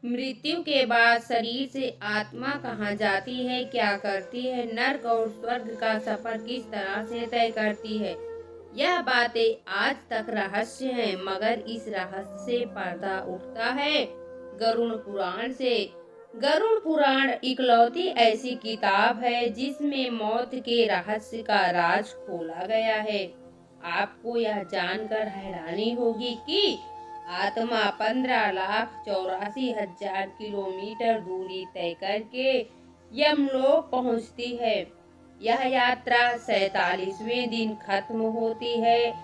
मृत्यु के बाद शरीर से आत्मा कहाँ जाती है, क्या करती है, नर्क और स्वर्ग का सफर किस तरह से तय करती है, यह बातें आज तक रहस्य है। मगर इस रहस्य से पर्दा उठता है गरुड़ पुराण से। गरुड़ पुराण इकलौती ऐसी किताब है जिसमें मौत के रहस्य का राज खोला गया है। आपको यह जानकर हैरानी होगी कि आत्मा 15,84,000 किलोमीटर दूरी तय करके यमलोक पहुंचती है। यह यात्रा 47वें दिन खत्म होती है।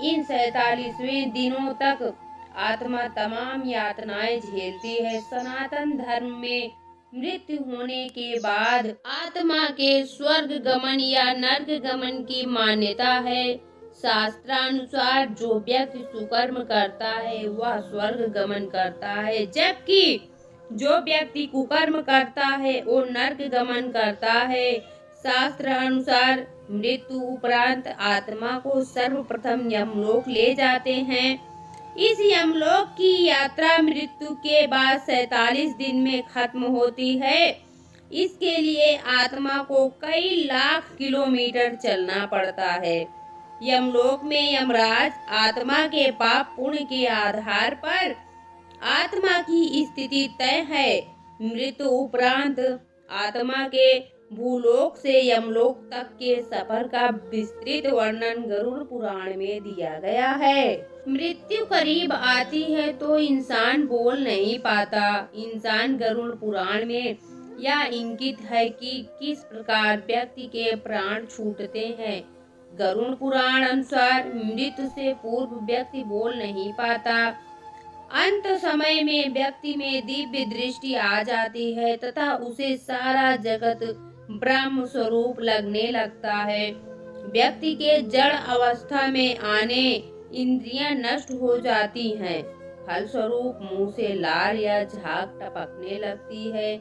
इन 47वें दिनों तक आत्मा तमाम यातनाएं झेलती है। सनातन धर्म में मृत्यु होने के बाद आत्मा के स्वर्ग गमन या नर्क गमन की मान्यता है। शास्त्रानुसार जो व्यक्ति सुकर्म करता है वह स्वर्ग गमन करता है, जबकि जो व्यक्ति कुकर्म करता है वो नर्क गमन करता है। शास्त्र अनुसार मृत्यु उपरांत आत्मा को सर्वप्रथम यमलोक ले जाते हैं। इस यमलोक की यात्रा मृत्यु के बाद 47 दिन में खत्म होती है। इसके लिए आत्मा को कई लाख किलोमीटर चलना पड़ता है। यमलोक में यमराज आत्मा के पाप पुण्य के आधार पर आत्मा की स्थिति तय है। मृत्यु उपरांत आत्मा के भूलोक से यमलोक तक के सफर का विस्तृत वर्णन गरुड़ पुराण में दिया गया है। मृत्यु करीब आती है तो इंसान बोल नहीं पाता। इंसान गरुड़ पुराण में यह इंगित है कि किस प्रकार व्यक्ति के प्राण छूटते हैं। गरुड़ पुराण अनुसार मृत्यु से पूर्व व्यक्ति बोल नहीं पाता। अंत समय में व्यक्ति में दिव्य दृष्टि आ जाती है तथा उसे सारा जगत ब्रह्म स्वरूप लगने लगता है। व्यक्ति के जड़ अवस्था में आने इंद्रियां नष्ट हो जाती हैं। फलस्वरूप मुंह से लार या झाग टपकने लगती है।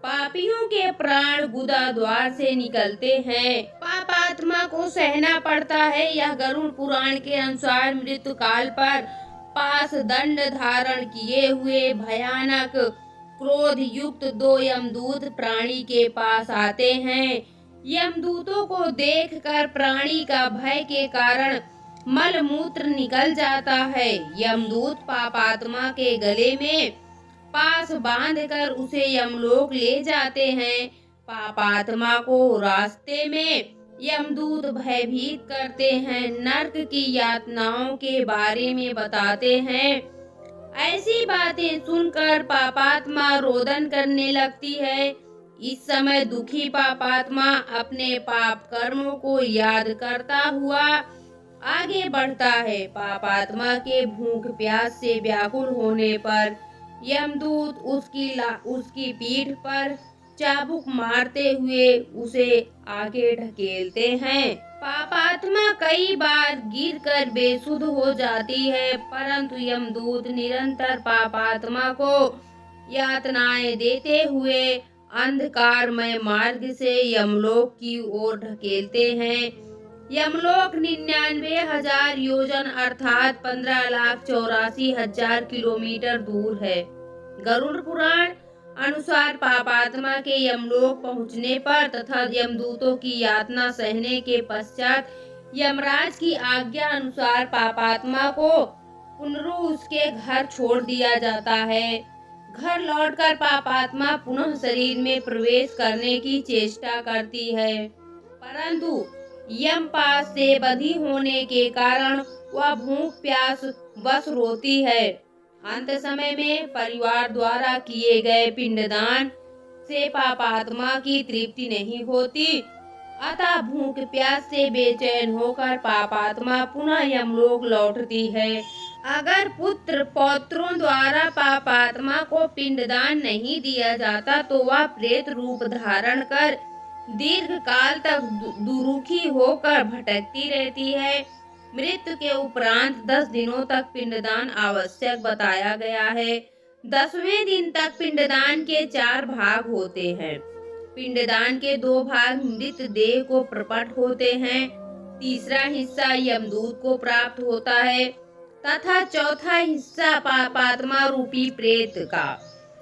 पापियों के प्राण गुदा द्वार से निकलते हैं। पापात्मा को सहना पड़ता है। यह गरुड़ पुराण के अनुसार मृत्यु काल पर पास दंड धारण किए हुए भयानक क्रोध युक्त 2 यमदूत प्राणी के पास आते हैं। यमदूतों को देखकर प्राणी का भय के कारण मल मूत्र निकल जाता है। यमदूत पापात्मा के गले में पास बांधकर उसे यमलोक ले जाते हैं। पापात्मा को रास्ते में यमदूत भयभीत करते हैं, नर्क की यातनाओं के बारे में बताते हैं। ऐसी बातें सुनकर पापात्मा रोदन करने लगती है। इस समय दुखी पापात्मा अपने पाप कर्मों को याद करता हुआ आगे बढ़ता है। पापात्मा के भूख प्यास से व्याकुल होने पर यमदूत उसकी पीठ पर चाबुक मारते हुए उसे आगे ढकेलते हैं। पापात्मा कई बार गिरकर बेसुध हो जाती है, परंतु यमदूत निरंतर पापात्मा को यातनाएं देते हुए अंधकारमय मार्ग से यमलोक की ओर ढकेलते हैं। यमलोक 99,000 योजन अर्थात 15,84,000 किलोमीटर दूर है। गरुड़ पुराण अनुसार पापात्मा के यमलोक पहुंचने पर तथा यमदूतों की यातना सहने के पश्चात यमराज की आज्ञा अनुसार पापात्मा को पुनः उसके घर छोड़ दिया जाता है। घर लौटकर पापात्मा पुनः शरीर में प्रवेश करने की चेष्टा करती है, परंतु यमपाश से बंधी होने के कारण वह भूख प्यास बस रोती है। अंत समय में परिवार द्वारा किए गए पिंडदान से पापात्मा की तृप्ति नहीं होती, अतः भूख प्यास से बेचैन होकर पापात्मा पुनः यमलोक लौटती है। अगर पुत्र पौत्रों द्वारा पापात्मा को पिंडदान नहीं दिया जाता तो वह प्रेत रूप धारण कर दीर्घ काल तक दुरुखी होकर भटकती रहती है। मृत्यु के उपरांत 10 दिनों तक पिंडदान आवश्यक बताया गया है। 10वें दिन तक पिंडदान के 4 भाग होते हैं। पिंडदान के 2 भाग मृत देह को प्रकट होते हैं, तीसरा हिस्सा यमदूत को प्राप्त होता है तथा चौथा हिस्सा पापात्मा रूपी प्रेत का।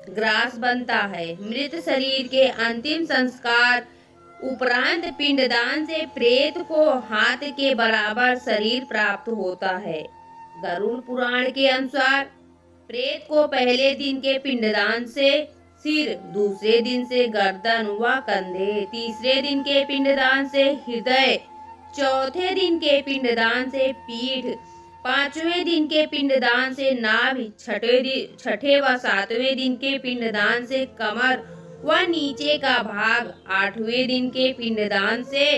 ग्रास बनता है। मृत शरीर के अंतिम संस्कार उपरांत पिंडदान से प्रेत को हाथ के बराबर शरीर प्राप्त होता है। गरुड़ पुराण के अनुसार प्रेत को पहले दिन के पिंडदान से सिर, दूसरे दिन से गर्दन व कंधे, तीसरे दिन के पिंडदान से हृदय, चौथे दिन के पिंडदान से पीठ, पांचवें दिन के पिंडदान से नाभि, छठे व सातवें दिन के पिंडदान से कमर व नीचे का भाग, आठवें दिन के पिंडदान से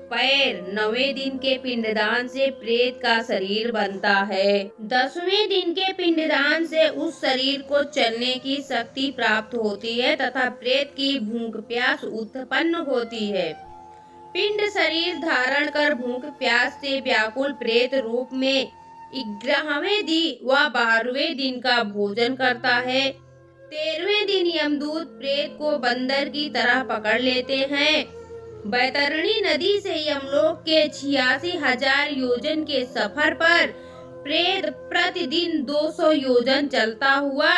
पैर, नवें दिन के पिंडदान से प्रेत का शरीर बनता है। 10वें दिन के पिंडदान से उस शरीर को चलने की शक्ति प्राप्त होती है तथा प्रेत की भूख प्यास उत्पन्न होती है। पिंड शरीर धारण कर भूख प्यास से व्याकुल प्रेत रूप में 11वें व 12वें दिन का भोजन करता है। 13वें दिन यमदूत प्रेत को बंदर की तरह पकड़ लेते हैं। बैतरणी नदी से यमलोक के 86,000 योजन के सफर पर प्रेत प्रतिदिन 200 योजन चलता हुआ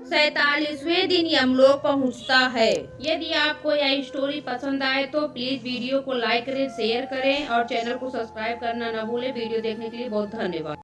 47वें दिन यमलोक पहुंचता है। यदि आपको यह स्टोरी पसंद आए तो प्लीज वीडियो को लाइक करें, शेयर करें और चैनल को सब्सक्राइब करना न भूलें। वीडियो देखने के लिए बहुत धन्यवाद।